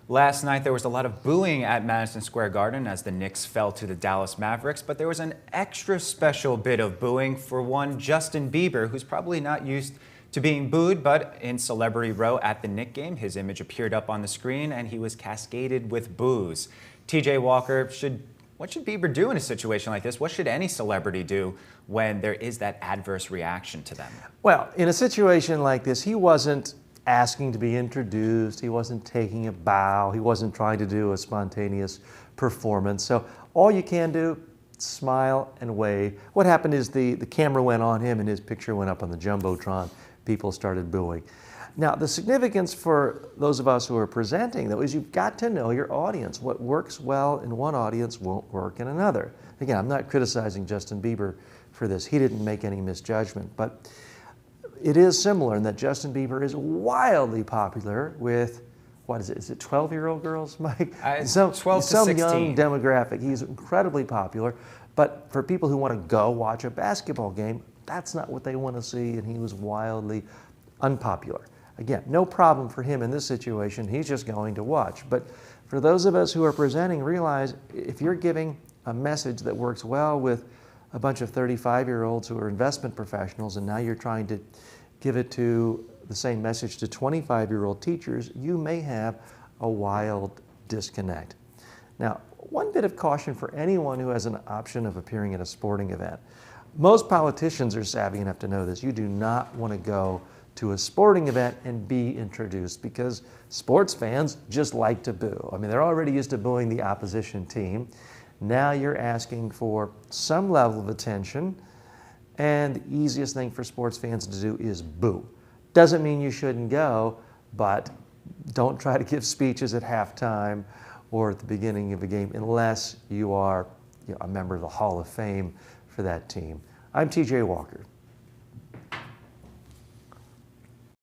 Last night, there was a lot of booing at Madison Square Garden as the Knicks fell to the Dallas Mavericks, but there was an extra special bit of booing for one Justin Bieber, who's probably not used to being booed, but in Celebrity Row at the Knicks game, his image appeared up on the screen and he was cascaded with boos. TJ Walker, what should Bieber do in a situation like this? What should any celebrity do when there is that adverse reaction to them? Well, in a situation like this, he wasn't asking to be introduced, he wasn't taking a bow, he wasn't trying to do a spontaneous performance. So all you can do, smile and wave. What happened is the camera went on him and his picture went up on the Jumbotron. People started booing. Now, the significance for those of us who are presenting, though, is you've got to know your audience. What works well in one audience won't work in another. Again, I'm not criticizing Justin Bieber for this. He didn't make any misjudgment, but it is similar in that Justin Bieber is wildly popular with, what is it 12-year-old girls, Mike? 12 to 16. Some young demographic. He's incredibly popular, but for people who want to go watch a basketball game, that's not what they want to see, and he was wildly unpopular. Again, no problem for him in this situation. He's just going to watch. But for those of us who are presenting, realize if you're giving a message that works well with a bunch of 35-year-olds who are investment professionals, and now you're trying to give it to the same message to 25-year-old teachers, you may have a wild disconnect. Now, one bit of caution for anyone who has an option of appearing at a sporting event. Most politicians are savvy enough to know this. You do not want to go to a sporting event and be introduced, because sports fans just like to boo. I mean, they're already used to booing the opposition team. Now you're asking for some level of attention, and the easiest thing for sports fans to do is boo. Doesn't mean you shouldn't go, but don't try to give speeches at halftime or at the beginning of a game unless you are a member of the Hall of Fame for that team. I'm TJ Walker.